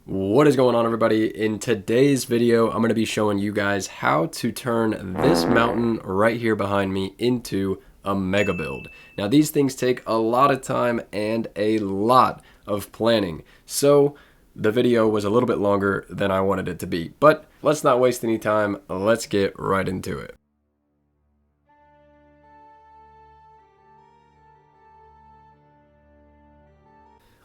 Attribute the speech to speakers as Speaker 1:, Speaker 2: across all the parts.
Speaker 1: What is going on, everybody? In today's video, I'm going to be showing you guys how to turn this mountain right here behind me into a mega build. Now, these things take a lot of time and a lot of planning, so the video was a little bit longer than I wanted it to be. But let's not waste any time. Let's get right into it.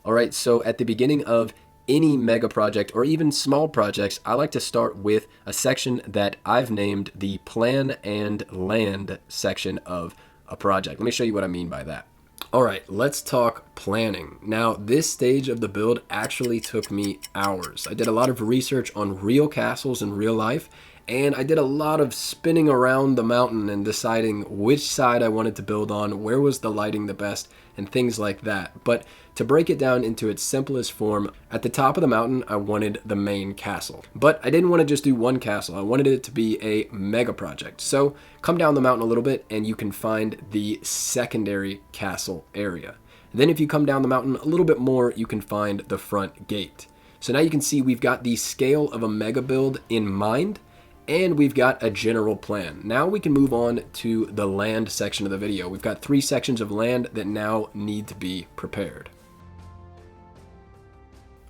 Speaker 1: Alright, so at the beginning of any mega project or even small projects, I like to start with a section that I've named the plan and land section of a project. Let me show you what I mean by that. Alright, let's talk planning. Now, this stage of the build actually took me hours. I did a lot of research on real castles in real life, and I did a lot of spinning around the mountain and deciding which side I wanted to build on, where was the lighting the best, and things like that. But to break it down into its simplest form, at the top of the mountain, I wanted the main castle. But I didn't want to just do one castle. I wanted it to be a mega project. So come down the mountain a little bit and you can find the secondary castle area. Then if you come down the mountain a little bit more, you can find the front gate. So now you can see we've got the scale of a mega build in mind, and we've got a general plan. Now we can move on to the land section of the video. We've got 3 sections of land that now need to be prepared.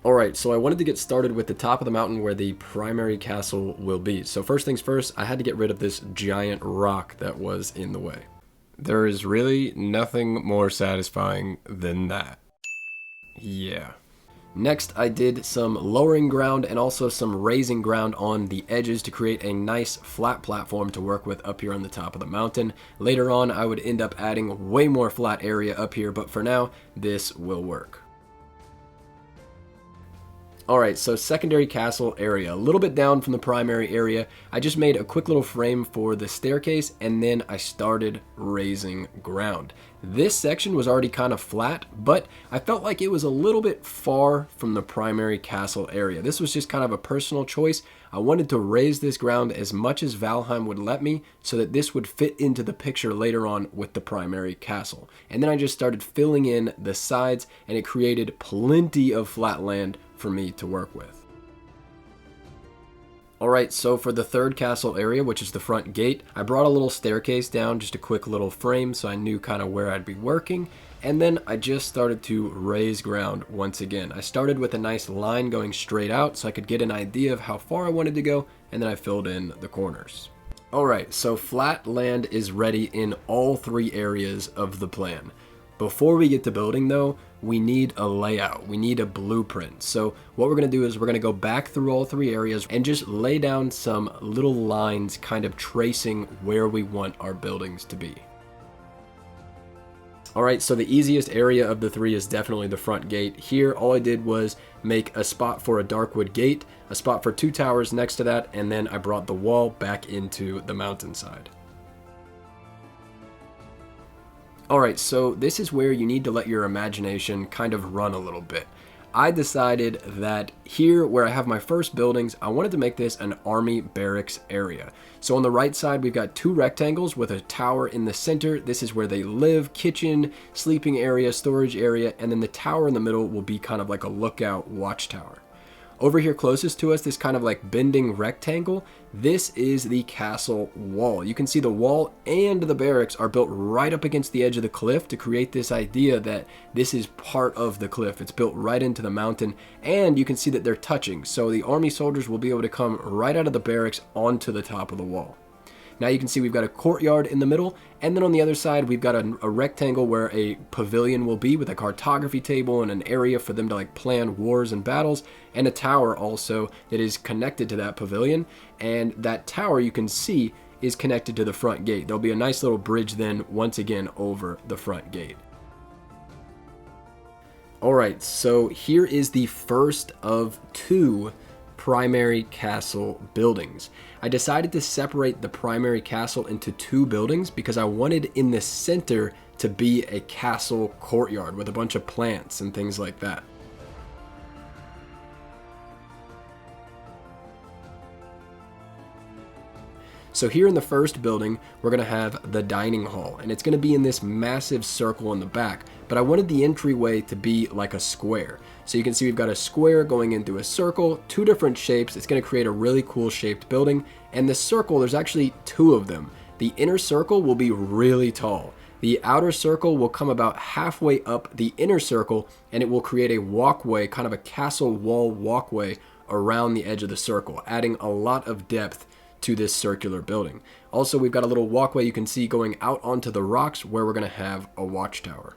Speaker 1: Alright, so I wanted to get started with the top of the mountain where the primary castle will be. So first things first, I had to get rid of this giant rock that was in the way. There is really nothing more satisfying than that. Yeah. Next, I did some lowering ground and also some raising ground on the edges to create a nice flat platform to work with up here on the top of the mountain. Later on, I would end up adding way more flat area up here, but for now, this will work. Alright, so secondary castle area, a little bit down from the primary area. I just made a quick little frame for the staircase, and then I started raising ground. This section was already kind of flat, but I felt like it was a little bit far from the primary castle area. This was just kind of a personal choice. I wanted to raise this ground as much as Valheim would let me so that this would fit into the picture later on with the primary castle. And then I just started filling in the sides, and it created plenty of flat land for me to work with. Alright, so for the third castle area, which is the front gate, I brought a little staircase down, just a quick little frame so I knew kind of where I'd be working, and then I just started to raise ground once again. I started with a nice line going straight out so I could get an idea of how far I wanted to go, and then I filled in the corners. Alright, so flat land is ready in all 3 areas of the plan. Before we get to building though, we need a layout, we need a blueprint. So what we're going to do is we're going to go back through all 3 areas and just lay down some little lines kind of tracing where we want our buildings to be. Alright, so the easiest area of the 3 is definitely the front gate. Here all I did was make a spot for a darkwood gate, a spot for 2 towers next to that, and then I brought the wall back into the mountainside. Alright, so this is where you need to let your imagination kind of run a little bit. I decided that here where I have my first buildings, I wanted to make this an army barracks area. So on the right side, we've got 2 rectangles with a tower in the center. This is where they live, kitchen, sleeping area, storage area, and then the tower in the middle will be kind of like a lookout watchtower. Over here closest to us, this kind of like bending rectangle, this is the castle wall. You can see the wall and the barracks are built right up against the edge of the cliff to create this idea that this is part of the cliff. It's built right into the mountain, and you can see that they're touching. So the army soldiers will be able to come right out of the barracks onto the top of the wall. Now you can see we've got a courtyard in the middle, and then on the other side we've got a rectangle where a pavilion will be with a cartography table and an area for them to like plan wars and battles, and a tower also that is connected to that pavilion, and that tower you can see is connected to the front gate. There'll be a nice little bridge then once again over the front gate. Alright, so here is the first of 2 primary castle buildings. I decided to separate the primary castle into 2 buildings because I wanted in the center to be a castle courtyard with a bunch of plants and things like that. So here in the first building, we're going to have the dining hall, and it's going to be in this massive circle in the back. but I wanted the entryway to be like a square. So you can see we've got a square going into a circle, two different shapes. It's going to create a really cool shaped building. And the circle, there's actually two of them. The inner circle will be really tall. The outer circle will come about halfway up the inner circle, and it will create a walkway, kind of a castle wall walkway around the edge of the circle, adding a lot of depth to this circular building. Also, we've got a little walkway you can see going out onto the rocks where we're going to have a watchtower.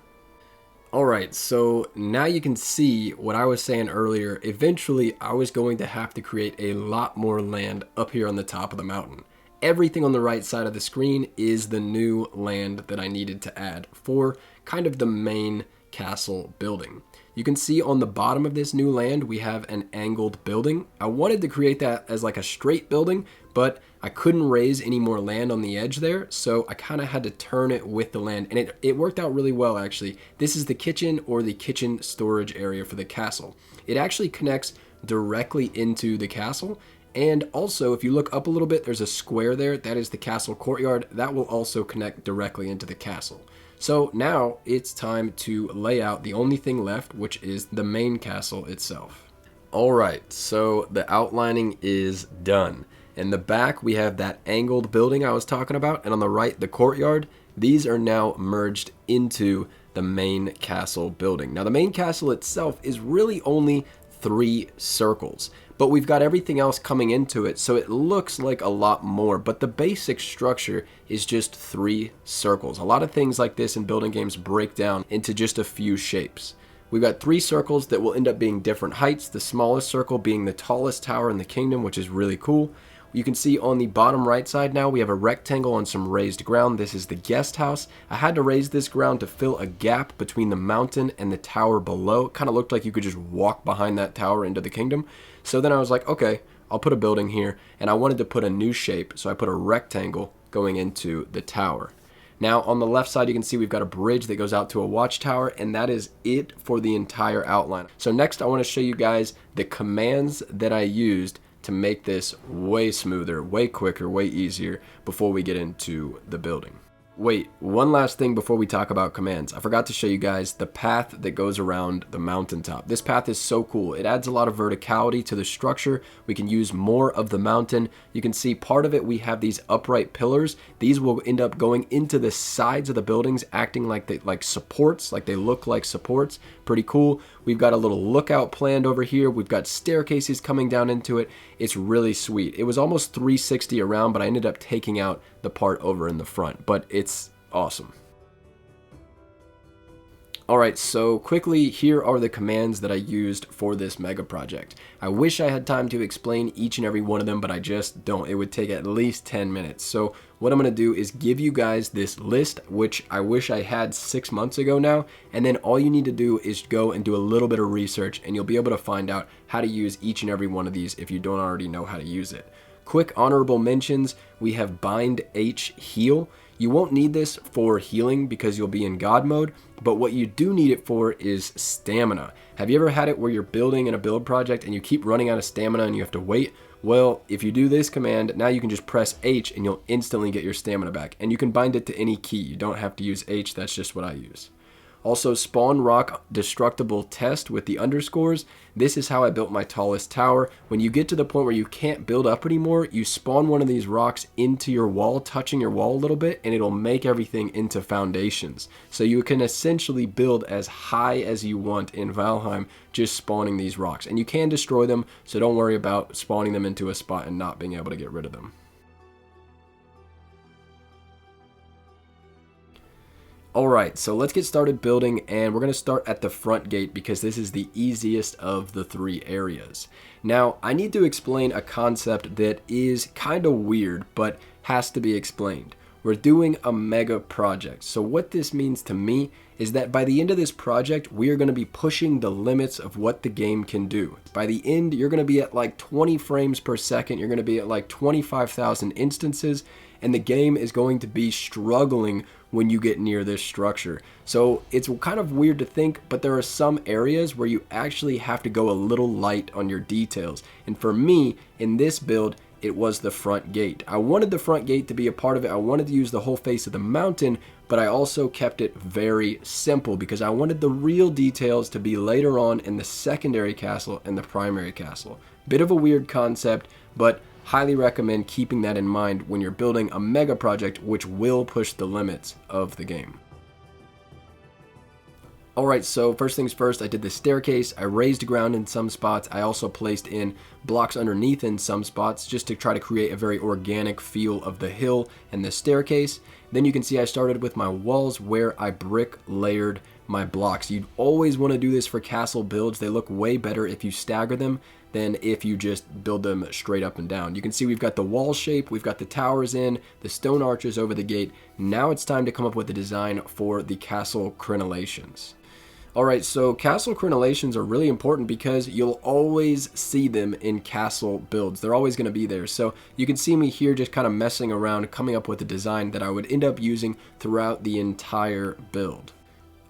Speaker 1: Alright, so now you can see what I was saying earlier. Eventually, I was going to have to create a lot more land up here on the top of the mountain. Everything on the right side of the screen is the new land that I needed to add for kind of the main castle building. You can see on the bottom of this new land, we have an angled building. I wanted to create that as like a straight building, but I couldn't raise any more land on the edge there, so I kind of had to turn it with the land, and it worked out really well, actually. This is the kitchen or the kitchen storage area for the castle. It actually connects directly into the castle, and also, if you look up a little bit, there's a square there. That is the castle courtyard. That will also connect directly into the castle. So now it's time to lay out the only thing left, which is the main castle itself. Alright, so the outlining is done. In the back, we have that angled building I was talking about, and on the right, the courtyard. These are now merged into the main castle building. Now, the main castle itself is really only 3 circles, but we've got everything else coming into it, so it looks like a lot more, but the basic structure is just 3 circles. A lot of things like this in building games break down into just a few shapes. We've got 3 circles that will end up being different heights, the smallest circle being the tallest tower in the kingdom, which is really cool. You can see on the bottom right side now, we have a rectangle on some raised ground. This is the guest house. I had to raise this ground to fill a gap between the mountain and the tower below. It kind of looked like you could just walk behind that tower into the kingdom. So then I was like, okay, I'll put a building here, and I wanted to put a new shape, so I put a rectangle going into the tower. Now on the left side, you can see we've got a bridge that goes out to a watchtower, and that is it for the entire outline. So next I want to show you guys the commands that I used to make this way smoother, way quicker, way easier before we get into the building. Wait, one last thing before we talk about commands. I forgot to show you guys the path that goes around the mountaintop. This path is so cool. It adds a lot of verticality to the structure. We can use more of the mountain. You can see part of it, we have these upright pillars. These will end up going into the sides of the buildings, acting like supports, like they look like supports. Pretty cool. We've got a little lookout planned over here. We've got staircases coming down into it. It's really sweet. It was almost 360 around, but I ended up taking out the part over in the front, but it's awesome. Alright, so quickly, here are the commands that I used for this mega project. I wish I had time to explain each and every one of them, but I just don't. It would take at least 10 minutes. So what I'm going to do is give you guys this list, which I wish I had 6 months ago now, and then all you need to do is go and do a little bit of research, and you'll be able to find out how to use each and every one of these if you don't already know how to use it. Quick honorable mentions, we have Bind H Heal. You won't need this for healing because you'll be in God mode, but what you do need it for is stamina. Have you ever had it where you're building in a build project and you keep running out of stamina and you have to wait? Well, if you do this command, now you can just press H and you'll instantly get your stamina back. And you can bind it to any key. You don't have to use H, that's just what I use. Also, spawn rock destructible test with the underscores. This is how I built my tallest tower. When you get to the point where you can't build up anymore, you spawn one of these rocks into your wall, touching your wall a little bit, and it'll make everything into foundations. So you can essentially build as high as you want in Valheim, just spawning these rocks. And you can destroy them, so don't worry about spawning them into a spot and not being able to get rid of them. Alright, so let's get started building, and we're going to start at the front gate because this is the easiest of the 3 areas. Now, I need to explain a concept that is kind of weird, but has to be explained. We're doing a mega project, so what this means to me is that by the end of this project, we are going to be pushing the limits of what the game can do. By the end, you're going to be at like 20 frames per second, you're going to be at like 25,000 instances, and the game is going to be struggling when you get near this structure. So it's kind of weird to think, but there are some areas where you actually have to go a little light on your details. And for me, in this build, it was the front gate. I wanted the front gate to be a part of it. I wanted to use the whole face of the mountain, but I also kept it very simple because I wanted the real details to be later on in the secondary castle and the primary castle. Bit of a weird concept, but highly recommend keeping that in mind when you're building a mega project which will push the limits of the game. Alright, so first things first, I did the staircase. I raised ground in some spots. I also placed in blocks underneath in some spots just to try to create a very organic feel of the hill and the staircase. Then you can see I started with my walls where I brick layered my blocks. You'd always want to do this for castle builds. They look way better if you stagger them than if you just build them straight up and down. You can see we've got the wall shape, we've got the towers in, the stone arches over the gate. Now it's time to come up with a design for the castle crenellations. Alright, so castle crenellations are really important because you'll always see them in castle builds. They're always going to be there. So you can see me here just kind of messing around, coming up with a design that I would end up using throughout the entire build.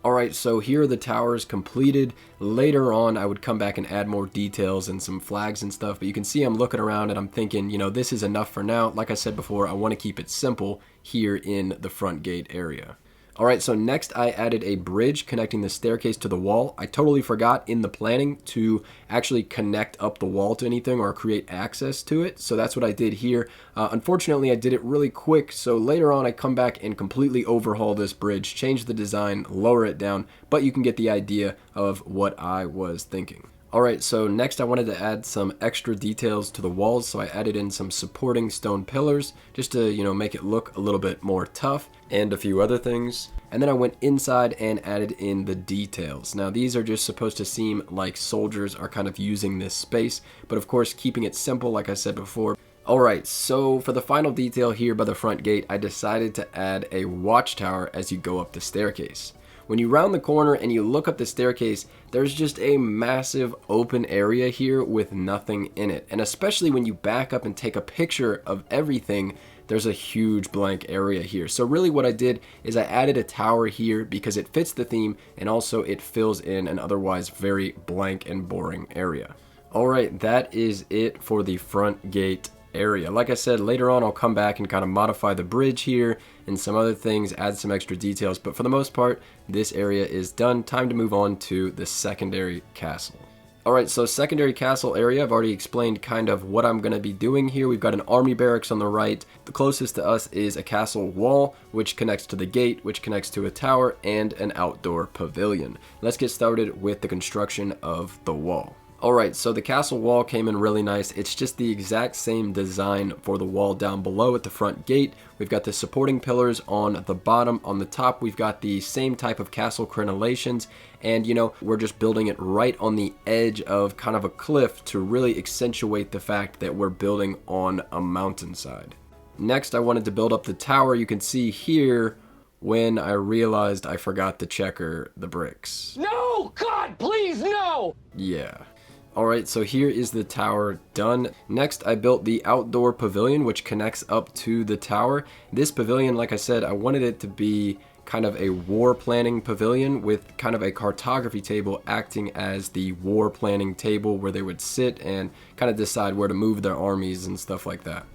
Speaker 1: Alright, so here are the towers completed. Later on, I would come back and add more details and some flags and stuff, but you can see I'm looking around and I'm thinking, you know, this is enough for now. Like I said before, I want to keep it simple here in the front gate area. Alright, so next I added a bridge connecting the staircase to the wall. I totally forgot in the planning to actually connect up the wall to anything or create access to it, so that's what I did here. Unfortunately, I did it really quick, so later on I come back and completely overhaul this bridge, change the design, lower it down, but you can get the idea of what I was thinking. Alright, so next I wanted to add some extra details to the walls, so I added in some supporting stone pillars just to, you know, make it look a little bit more tough, and a few other things. And then I went inside and added in the details. Now these are just supposed to seem like soldiers are kind of using this space, but of course keeping it simple like I said before. Alright, so for the final detail here by the front gate, I decided to add a watchtower as you go up the staircase. When you round the corner and you look up the staircase, there's just a massive open area here with nothing in it. And especially when you back up and take a picture of everything, there's a huge blank area here. So really what I did is I added a tower here because it fits the theme and also it fills in an otherwise very blank and boring area. Alright, that is it for the front gate area. Like I said, later on I'll come back and kind of modify the bridge here and some other things, add some extra details, but for the most part this area is done. Time to move on to the secondary castle. Alright, so secondary castle area, I've already explained kind of what I'm going to be doing here. We've got an army barracks on the right. The closest to us is a castle wall, which connects to the gate, which connects to a tower, and an outdoor pavilion. Let's get started with the construction of the wall. Alright, so the castle wall came in really nice. It's just the exact same design for the wall down below at the front gate. We've got the supporting pillars on the bottom. On the top, we've got the same type of castle crenellations. And, you know, we're just building it right on the edge of kind of a cliff to really accentuate the fact that we're building on a mountainside. Next, I wanted to build up the tower. You can see here when I realized I forgot to checker the bricks.
Speaker 2: No! God, please, no!
Speaker 1: Yeah. Alright, so here is the tower done. Next, I built the outdoor pavilion, which connects up to the tower. This pavilion, like I said, I wanted it to be kind of a war planning pavilion with kind of a cartography table acting as the war planning table where they would sit and kind of decide where to move their armies and stuff like that.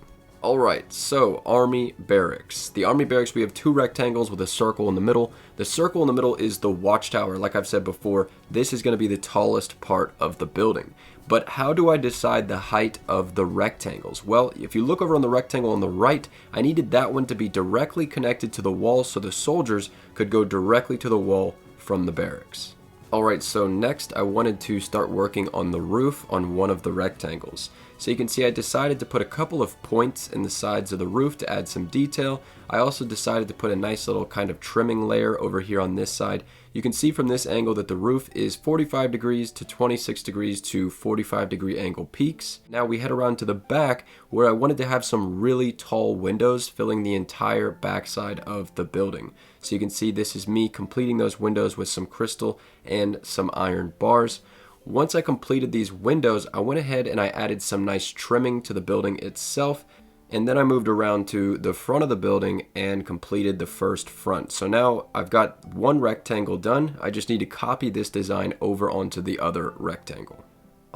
Speaker 1: Alright, so army barracks. The army barracks, we have two rectangles with a circle in the middle. The circle in the middle is the watchtower. Like I've said before, this is going to be the tallest part of the building. But how do I decide the height of the rectangles? Well, if you look over on the rectangle on the right, I needed that one to be directly connected to the wall so the soldiers could go directly to the wall from the barracks. Alright, so next I wanted to start working on the roof on one of the rectangles. So you can see I decided to put a couple of points in the sides of the roof to add some detail. I also decided to put a nice little kind of trimming layer over here on this side. You can see from this angle that the roof is 45 degrees to 26 degrees to 45 degree angle peaks. Now we head around to the back where I wanted to have some really tall windows filling the entire backside of the building. So you can see this is me completing those windows with some crystal and some iron bars. Once I completed these windows, I went ahead and I added some nice trimming to the building itself, and then I moved around to the front of the building and completed the first front. So now I've got one rectangle done. I just need to copy this design over onto the other rectangle.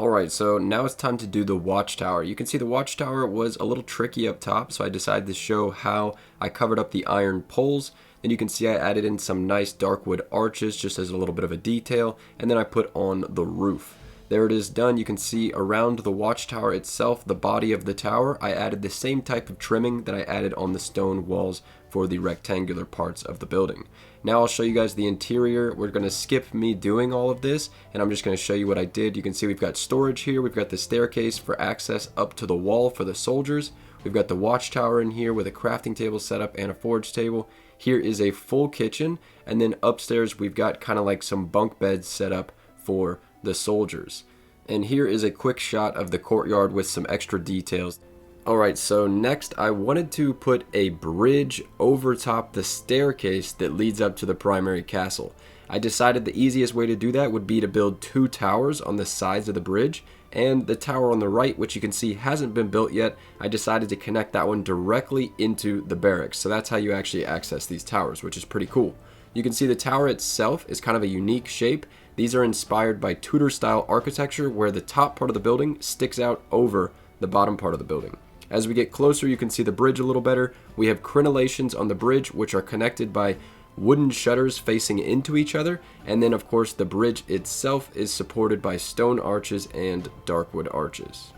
Speaker 1: Alright, so now it's time to do the watchtower. You can see the watchtower was a little tricky up top, so I decided to show how I covered up the iron poles. Then you can see I added in some nice dark wood arches just as a little bit of a detail, and then I put on the roof. There it is done. You can see around the watchtower itself, the body of the tower, I added the same type of trimming that I added on the stone walls for the rectangular parts of the building. Now I'll show you guys the interior. We're going to skip me doing all of this, and I'm just going to show you what I did. You can see we've got storage here. We've got the staircase for access up to the wall for the soldiers. We've got the watchtower in here with a crafting table set up and a forge table. Here is a full kitchen, and then upstairs we've got kind of like some bunk beds set up for the soldiers. And here is a quick shot of the courtyard with some extra details. Alright, so next I wanted to put a bridge over top the staircase that leads up to the primary castle. I decided the easiest way to do that would be to build 2 towers on the sides of the bridge, and the tower on the right, which you can see hasn't been built yet, I decided to connect that one directly into the barracks. So that's how you actually access these towers, which is pretty cool. You can see the tower itself is kind of a unique shape. These are inspired by Tudor style architecture where the top part of the building sticks out over the bottom part of the building. As we get closer, you can see the bridge a little better. We have crenellations on the bridge, which are connected by wooden shutters facing into each other. And then, of course, the bridge itself is supported by stone arches and darkwood arches.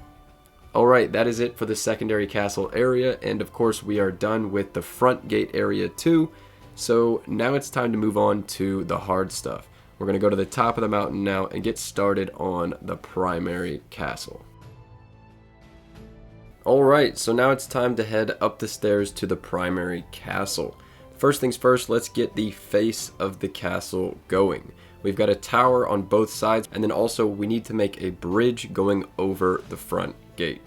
Speaker 1: Alright, that is it for the secondary castle area. And, of course, we are done with the front gate area too. So now it's time to move on to the hard stuff. We're going to go to the top of the mountain now and get started on the primary castle. Alright, so now it's time to head up the stairs to the primary castle. First things first, let's get the face of the castle going. We've got a tower on both sides, and then also we need to make a bridge going over the front gate.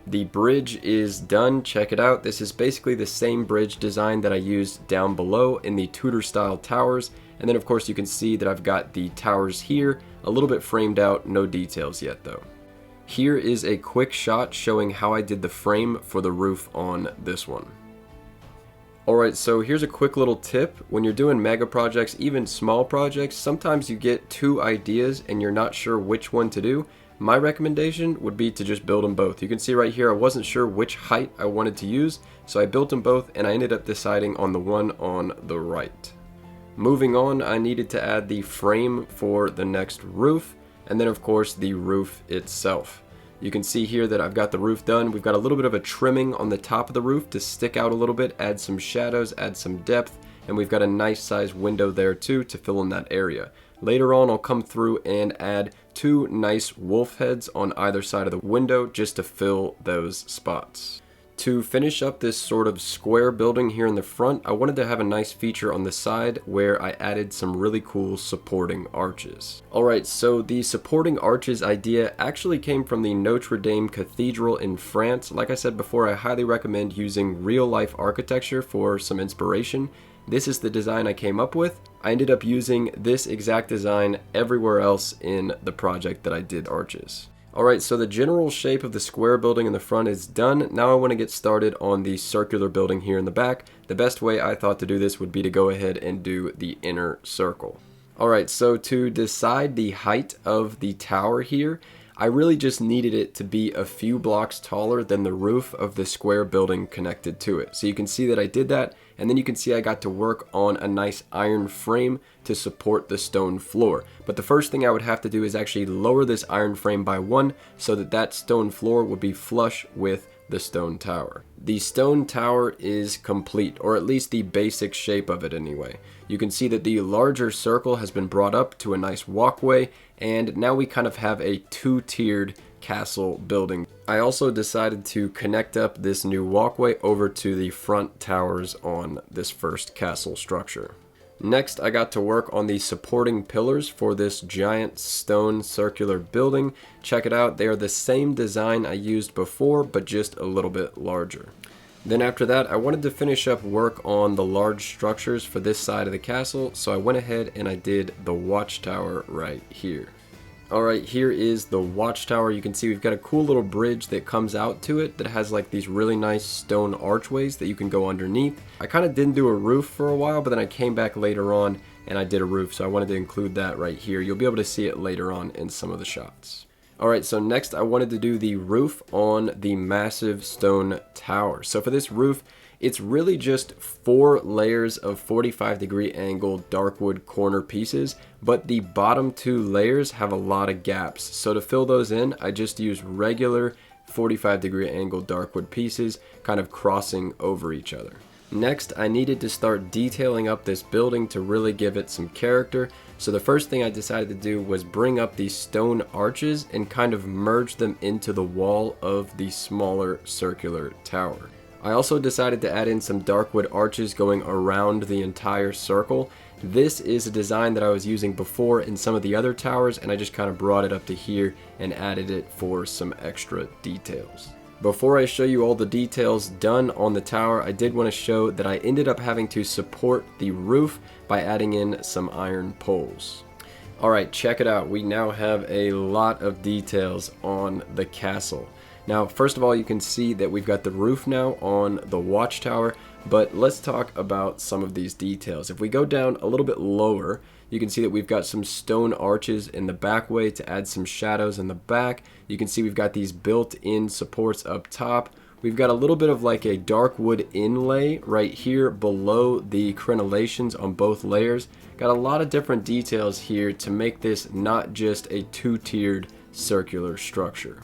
Speaker 1: The bridge is done, check it out. This is basically the same bridge design that I used down below in the Tudor style towers. And then of course you can see that I've got the towers here, a little bit framed out, no details yet though. Here is a quick shot showing how I did the frame for the roof on this one. Alright, so here's a quick little tip. When you're doing mega projects, even small projects, sometimes you get 2 ideas and you're not sure which one to do. My recommendation would be to just build them both. You can see right here I wasn't sure which height I wanted to use, so I built them both and I ended up deciding on the one on the right. Moving on, I needed to add the frame for the next roof, and then of course the roof itself. You can see here that I've got the roof done. We've got a little bit of a trimming on the top of the roof to stick out a little bit, add some shadows, add some depth, and we've got a nice size window there too to fill in that area. Later on I'll come through and add 2 nice wolf heads on either side of the window just to fill those spots. To finish up this sort of square building here in the front, I wanted to have a nice feature on the side where I added some really cool supporting arches. Alright, so the supporting arches idea actually came from the Notre Dame Cathedral in France. Like I said before, I highly recommend using real-life architecture for some inspiration. This is the design I came up with. I ended up using this exact design everywhere else in the project that I did arches. Alright, so the general shape of the square building in the front is done. Now I want to get started on the circular building here in the back. The best way I thought to do this would be to go ahead and do the inner circle. Alright, so to decide the height of the tower here, I really just needed it to be a few blocks taller than the roof of the square building connected to it. So you can see that I did that, and then you can see I got to work on a nice iron frame to support the stone floor. But the first thing I would have to do is actually lower this iron frame by 1 so that that stone floor would be flush with the stone tower. The stone tower is complete, or at least the basic shape of it anyway. You can see that the larger circle has been brought up to a nice walkway, and now we kind of have a 2-tiered castle building. I also decided to connect up this new walkway over to the front towers on this first castle structure. Next, I got to work on the supporting pillars for this giant stone circular building. Check it out, they are the same design I used before, but just a little bit larger. Then after that, I wanted to finish up work on the large structures for this side of the castle, so I went ahead and I did the watchtower right here. Alright, here is the watchtower. You can see we've got a cool little bridge that comes out to it that has like these really nice stone archways that you can go underneath. I kind of didn't do a roof for a while, but then I came back later on and I did a roof, so I wanted to include that right here. You'll be able to see it later on in some of the shots. Alright, so next I wanted to do the roof on the massive stone tower. So for this roof, it's really just 4 layers of 45-degree angle darkwood corner pieces, but the bottom 2 layers have a lot of gaps. So to fill those in, I just use regular 45-degree angle darkwood pieces kind of crossing over each other. Next, I needed to start detailing up this building to really give it some character. So the first thing I decided to do was bring up these stone arches and kind of merge them into the wall of the smaller circular tower. I also decided to add in some darkwood arches going around the entire circle. This is a design that I was using before in some of the other towers, and I just kind of brought it up to here and added it for some extra details. Before I show you all the details done on the tower, I did want to show that I ended up having to support the roof by adding in some iron poles. Alright, check it out. We now have a lot of details on the castle. Now, first of all, you can see that we've got the roof now on the watchtower, but let's talk about some of these details. If we go down a little bit lower, you can see that we've got some stone arches in the back way to add some shadows in the back. You can see we've got these built-in supports up top. We've got a little bit of like a dark wood inlay right here below the crenellations on both layers. Got a lot of different details here to make this not just a 2-tiered circular structure.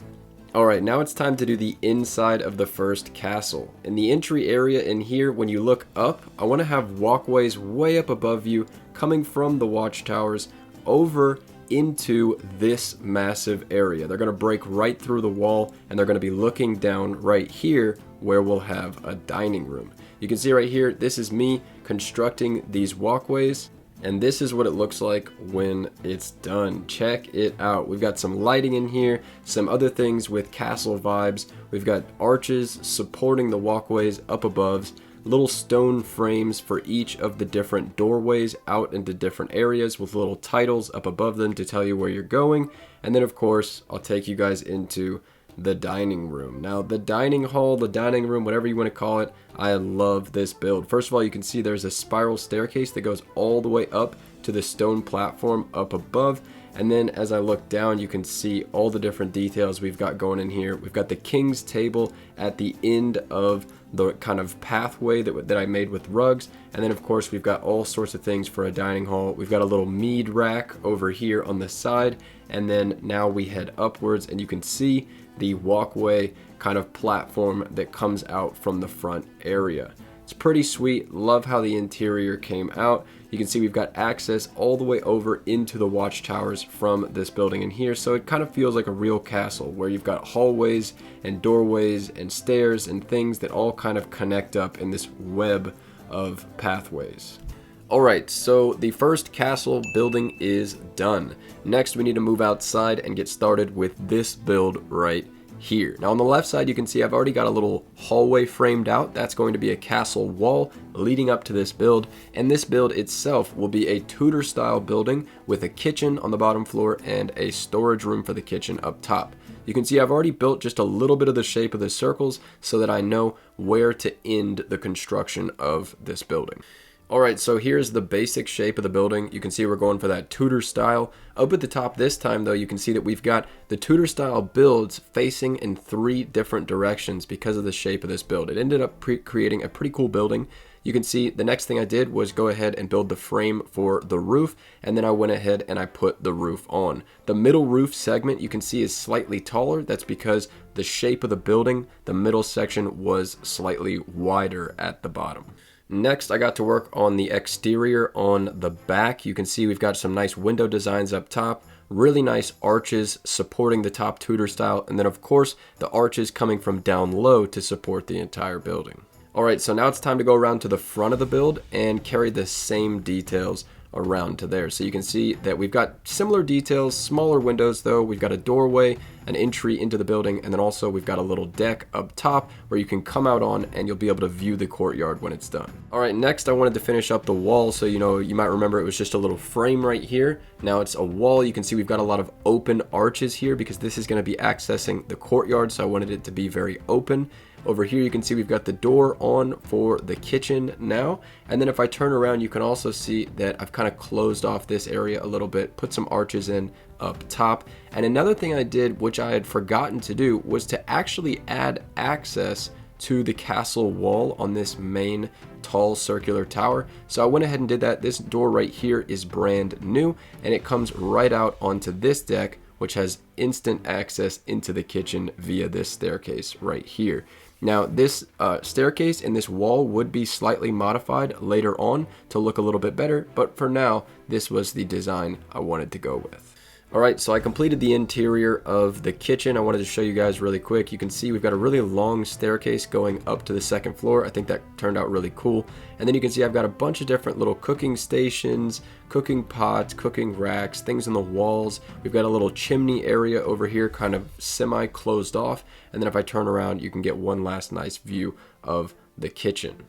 Speaker 1: Alright, now it's time to do the inside of the first castle. In the entry area in here, when you look up, I want to have walkways way up above you coming from the watchtowers over into this massive area. They're going to break right through the wall, and they're going to be looking down right here where we'll have a dining room. You can see right here, this is me constructing these walkways. And this is what it looks like when it's done. Check it out. We've got some lighting in here, some other things with castle vibes. We've got arches supporting the walkways up above, little stone frames for each of the different doorways out into different areas with little titles up above them to tell you where you're going. And then of course, I'll take you guys into the dining room. Now the dining hall, the dining room, whatever you want to call it, I love this build. First of all, you can see there's a spiral staircase that goes all the way up to the stone platform up above. And then as I look down, you can see all the different details we've got going in here. We've got the king's table at the end of the kind of pathway that I made with rugs. And then of course we've got all sorts of things for a dining hall. We've got a little mead rack over here on the side. And then now we head upwards and you can see the walkway kind of platform that comes out from the front area. It's pretty sweet. Love how the interior came out. You can see we've got access all the way over into the watchtowers from this building in here. So it kind of feels like a real castle where you've got hallways and doorways and stairs and things that all kind of connect up in this web of pathways. Alright, so the first castle building is done. Next, we need to move outside and get started with this build right here. Now on the left side, you can see I've already got a little hallway framed out. That's going to be a castle wall leading up to this build. And this build itself will be a Tudor style building with a kitchen on the bottom floor and a storage room for the kitchen up top. You can see I've already built just a little bit of the shape of the circles so that I know where to end the construction of this building. Alright, so here's the basic shape of the building. You can see we're going for that Tudor style. Up at the top this time though, you can see that we've got the Tudor style builds facing in 3 different directions because of the shape of this build. It ended up creating a pretty cool building. You can see the next thing I did was go ahead and build the frame for the roof, and then I went ahead and I put the roof on. The middle roof segment you can see is slightly taller. That's because the shape of the building, the middle section was slightly wider at the bottom. Next, I got to work on the exterior on the back. You can see we've got some nice window designs up top, really nice arches supporting the top Tudor style, and then of course the arches coming from down low to support the entire building. Alright, so now it's time to go around to the front of the build and carry the same details around to there. So you can see that we've got similar details, smaller windows though. We've got a doorway, an entry into the building, and then also we've got a little deck up top where you can come out on and you'll be able to view the courtyard when it's done. Alright, next I wanted to finish up the wall. So you might remember it was just a little frame right here. Now it's a wall. You can see we've got a lot of open arches here because this is going to be accessing the courtyard, so I wanted it to be very open. Over here you can see we've got the door on for the kitchen now, and then if I turn around you can also see that I've kind of closed off this area a little bit, put some arches in up top. And another thing I did, which I had forgotten to do, was to actually add access to the castle wall on this main tall circular tower. So I went ahead and did that. This door right here is brand new, and it comes right out onto this deck, which has instant access into the kitchen via this staircase right here. Now this staircase and this wall would be slightly modified later on to look a little bit better, but for now this was the design I wanted to go with. Alright, so I completed the interior of the kitchen. I wanted to show you guys really quick. You can see we've got a really long staircase going up to the second floor. I think that turned out really cool. And then you can see I've got a bunch of different little cooking stations, cooking pots, cooking racks, things on the walls. We've got a little chimney area over here, kind of semi-closed off. And then if I turn around, you can get one last nice view of the kitchen.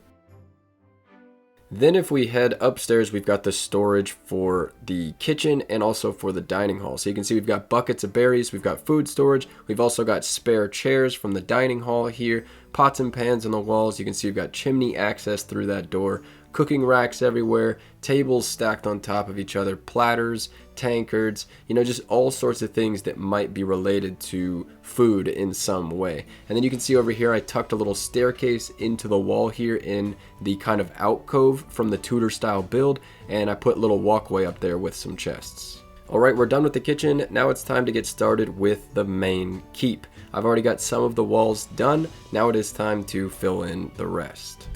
Speaker 1: Then if we head upstairs, we've got the storage for the kitchen and also for the dining hall. So you can see we've got buckets of berries, we've got food storage, we've also got spare chairs from the dining hall here, pots and pans on the walls. You can see we've got chimney access through that door, cooking racks everywhere, tables stacked on top of each other, platters, tankards, you know, just all sorts of things that might be related to food in some way. And then you can see over here I tucked a little staircase into the wall here in the kind of alcove from the Tudor style build, and I put a little walkway up there with some chests. Alright, we're done with the kitchen. Now it's time to get started with the main keep. I've already got some of the walls done. Now it is time to fill in the rest.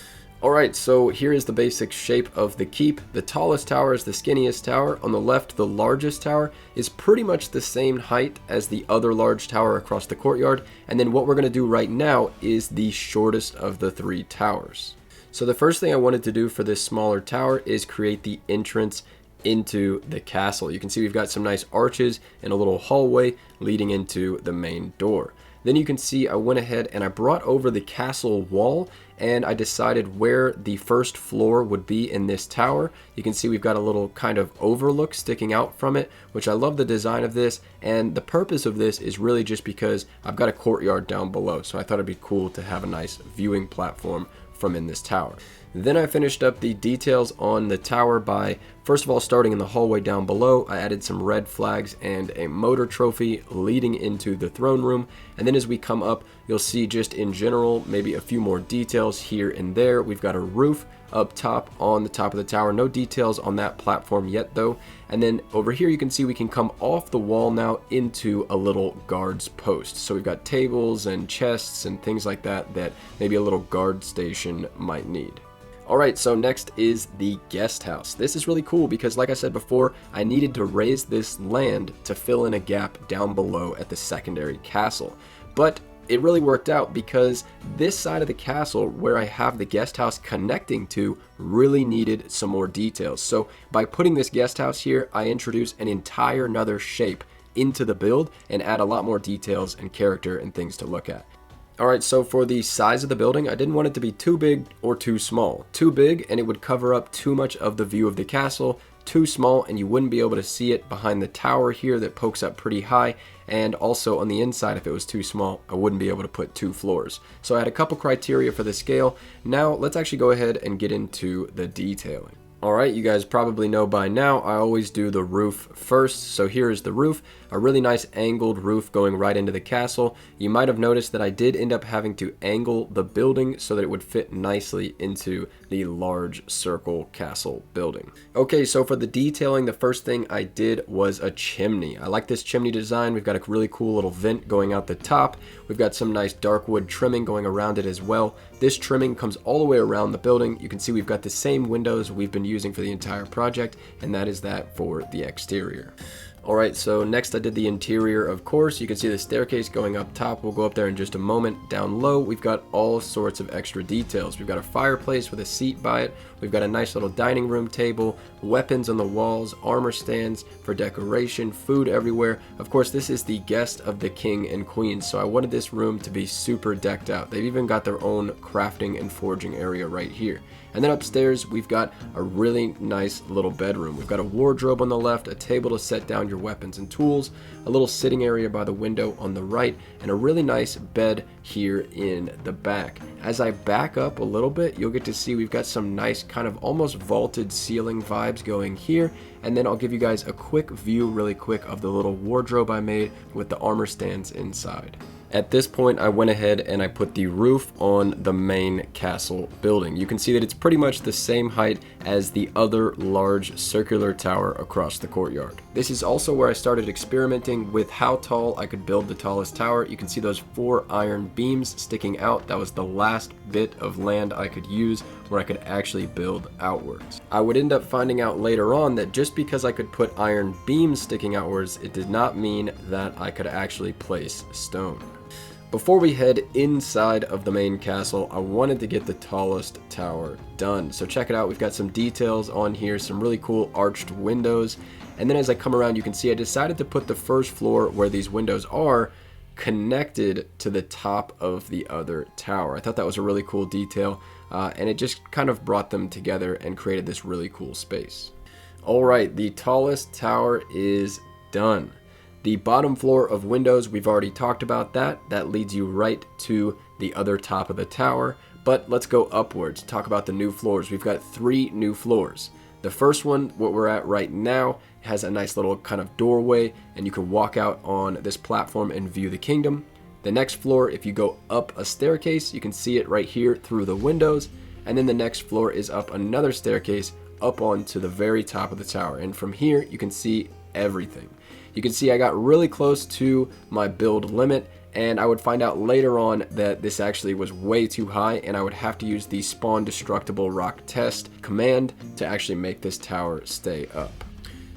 Speaker 1: Alright, so here is the basic shape of the keep. The tallest tower is the skinniest tower. On the left, the largest tower is pretty much the same height as the other large tower across the courtyard. And then what we're going to do right now is the shortest of the three towers. So the first thing I wanted to do for this smaller tower is create the entrance into the castle. You can see we've got some nice arches and a little hallway leading into the main door. Then you can see I went ahead and I brought over the castle wall, and I decided where the first floor would be in this tower. You can see we've got a little kind of overlook sticking out from it, which I love the design of this, and the purpose of this is really just because I've got a courtyard down below, so I thought it'd be cool to have a nice viewing platform from in this tower. Then I finished up the details on the tower by, first of all, starting in the hallway down below. I added some red flags and a motor trophy leading into the throne room. And then as we come up, you'll see just in general, maybe a few more details here and there. We've got a roof up top on the top of the tower. No details on that platform yet though. And then over here you can see we can come off the wall now into a little guard's post. So we've got tables and chests and things like that that maybe a little guard station might need. Alright, so next is the guest house. This is really cool because, like I said before, I needed to raise this land to fill in a gap down below at the secondary castle. But it really worked out because this side of the castle where I have the guest house connecting to really needed some more details. So by putting this guest house here, I introduce an entire another shape into the build and add a lot more details and character and things to look at. Alright, so for the size of the building, I didn't want it to be too big or too small. Too big and it would cover up too much of the view of the castle. Too small and you wouldn't be able to see it behind the tower here that pokes up pretty high. And also on the inside, if it was too small, I wouldn't be able to put 2 floors. So I had a couple criteria for the scale. Now let's actually go ahead and get into the detailing. Alright, you guys probably know by now, I always do the roof first. So here is the roof, a really nice angled roof going right into the castle. You might have noticed that I did end up having to angle the building so that it would fit nicely into the large circle castle building. Okay, so for the detailing, the first thing I did was a chimney. I like this chimney design. We've got a really cool little vent going out the top. We've got some nice dark wood trimming going around it as well. This trimming comes all the way around the building. You can see we've got the same windows we've been using for the entire project, and that is that for the exterior. Alright, so next I did the interior, of course. You can see the staircase going up top. We'll go up there in just a moment. Down low, we've got all sorts of extra details. We've got a fireplace with a seat by it. We've got a nice little dining room table, weapons on the walls, armor stands for decoration, food everywhere. Of course, this is the guest of the king and queen, so I wanted this room to be super decked out. They've even got their own crafting and forging area right here. And then upstairs, we've got a really nice little bedroom. We've got a wardrobe on the left, a table to set down your weapons and tools, a little sitting area by the window on the right, and a really nice bed here in the back. As I back up a little bit, you'll get to see we've got some nice kind of almost vaulted ceiling vibes going here, and then I'll give you guys a quick view really quick of the little wardrobe I made with the armor stands inside. At this point, I went ahead and I put the roof on the main castle building. You can see that it's pretty much the same height as the other large circular tower across the courtyard. This is also where I started experimenting with how tall I could build the tallest tower. You can see those 4 iron beams sticking out. That was the last bit of land I could use where I could actually build outwards. I would end up finding out later on that just because I could put iron beams sticking outwards, it did not mean that I could actually place stone. Before we head inside of the main castle, I wanted to get the tallest tower done. So check it out, we've got some details on here, some really cool arched windows. And then as I come around, you can see I decided to put the first floor where these windows are connected to the top of the other tower. I thought that was a really cool detail, and it just kind of brought them together and created this really cool space. All right, the tallest tower is done. The bottom floor of windows, we've already talked about that. That leads you right to the other top of the tower. But let's go upwards, talk about the new floors. We've got 3 new floors. The first one, what we're at right now, has a nice little kind of doorway, and you can walk out on this platform and view the kingdom. The next floor, if you go up a staircase, you can see it right here through the windows. And then the next floor is up another staircase up onto the very top of the tower. And from here, you can see everything. You can see I got really close to my build limit, and I would find out later on that this actually was way too high, and I would have to use the spawn destructible rock test command to actually make this tower stay up.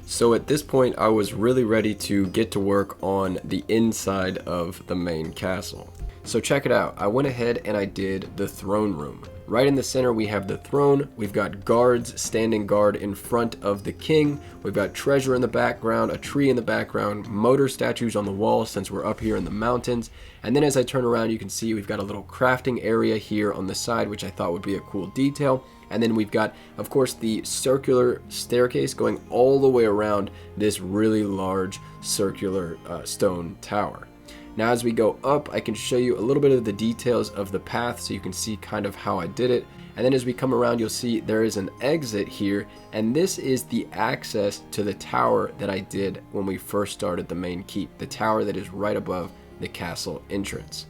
Speaker 1: So at this point, I was really ready to get to work on the inside of the main castle. So check it out, I went ahead and I did the throne room. Right in the center we have the throne, we've got guards standing guard in front of the king, we've got treasure in the background, a tree in the background, motor statues on the wall since we're up here in the mountains, and then as I turn around you can see we've got a little crafting area here on the side which I thought would be a cool detail, and then we've got of course the circular staircase going all the way around this really large circular stone tower. Now as we go up, I can show you a little bit of the details of the path so you can see kind of how I did it. And then as we come around, you'll see there is an exit here, and this is the access to the tower that I did when we first started the main keep, the tower that is right above the castle entrance.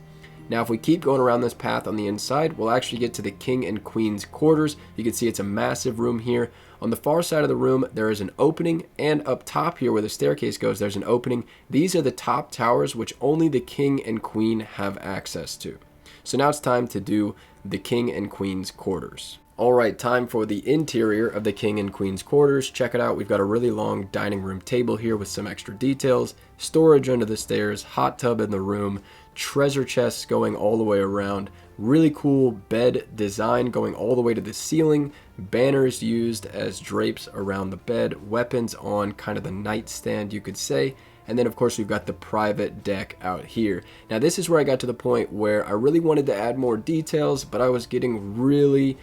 Speaker 1: Now if we keep going around this path on the inside, we'll actually get to the king and queen's quarters. You can see it's a massive room here. On the far side of the room, there is an opening, and up top here where the staircase goes, there's an opening. These are the top towers which only the king and queen have access to. So now it's time to do the king and queen's quarters. Alright, time for the interior of the king and queen's quarters. Check it out, we've got a really long dining room table here with some extra details, storage under the stairs, hot tub in the room, treasure chests going all the way around, really cool bed design going all the way to the ceiling, banners used as drapes around the bed, weapons on kind of the nightstand you could say, and then of course we've got the private deck out here. Now this is where I got to the point where I really wanted to add more details, but I was getting really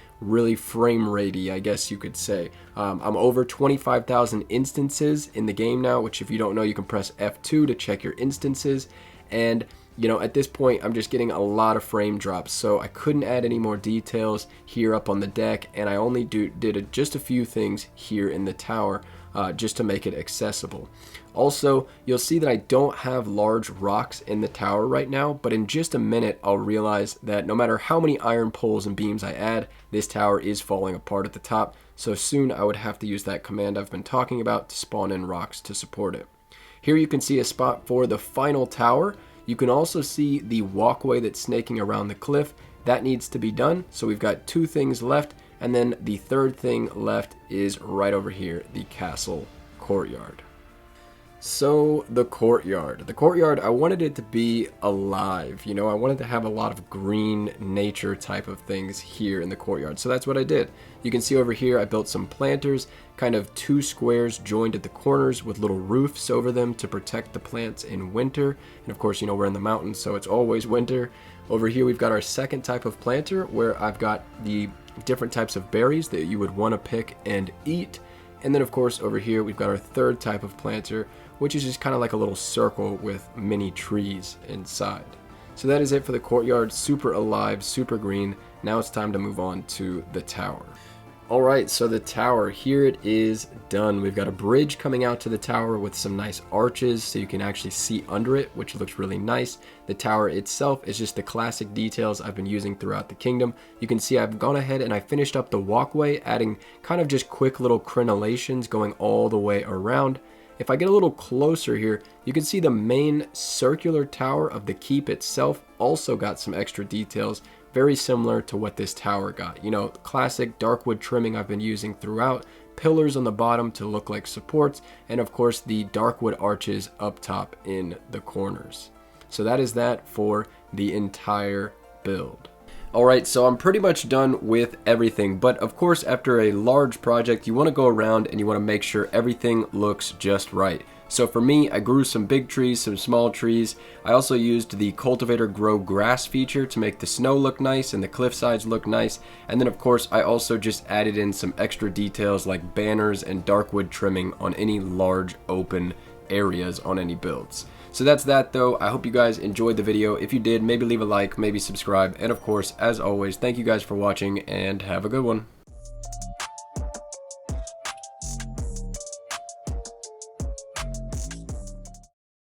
Speaker 1: frame ratey, I guess you could say. I'm over 25,000 instances in the game now, which if you don't know, you can press F2 to check your instances, and you know, at this point, I'm just getting a lot of frame drops, so I couldn't add any more details here up on the deck, and I only did just a few things here in the tower just to make it accessible. Also, you'll see that I don't have large rocks in the tower right now, but in just a minute, I'll realize that no matter how many iron poles and beams I add, this tower is falling apart at the top, so soon I would have to use that command I've been talking about to spawn in rocks to support it. Here you can see a spot for the final tower. You can also see the walkway that's snaking around the cliff. That needs to be done, so we've got 2 things left, and then the third thing left is right over here, the castle courtyard. So the courtyard. The courtyard, I wanted it to be alive. You know, I wanted to have a lot of green nature type of things here in the courtyard. So that's what I did. You can see over here, I built some planters, kind of 2 squares joined at the corners with little roofs over them to protect the plants in winter. And of course, you know, we're in the mountains, so it's always winter. Over here, we've got our second type of planter where I've got the different types of berries that you would want to pick and eat. And then of course over here we've got our third type of planter which is just kind of like a little circle with mini trees inside. So that is it for the courtyard. Super alive, super green. Now it's time to move on to the tower. Alright, so the tower, here it is done. We've got a bridge coming out to the tower with some nice arches so you can actually see under it, which looks really nice. The tower itself is just the classic details I've been using throughout the kingdom. You can see I've gone ahead and I finished up the walkway, adding kind of just quick little crenellations going all the way around. If I get a little closer here, you can see the main circular tower of the keep itself also got some extra details, very similar to what this tower got. You know, classic dark wood trimming I've been using throughout, pillars on the bottom to look like supports, and of course the dark wood arches up top in the corners. So that is that for the entire build. Alright, so I'm pretty much done with everything, but of course after a large project you want to go around and you want to make sure everything looks just right. So for me, I grew some big trees, some small trees. I also used the cultivator grow grass feature to make the snow look nice and the cliff sides look nice. And then of course, I also just added in some extra details like banners and dark wood trimming on any large open areas on any builds. So that's that though. I hope you guys enjoyed the video. If you did, maybe leave a like, maybe subscribe. And of course, as always, thank you guys for watching and have a good one.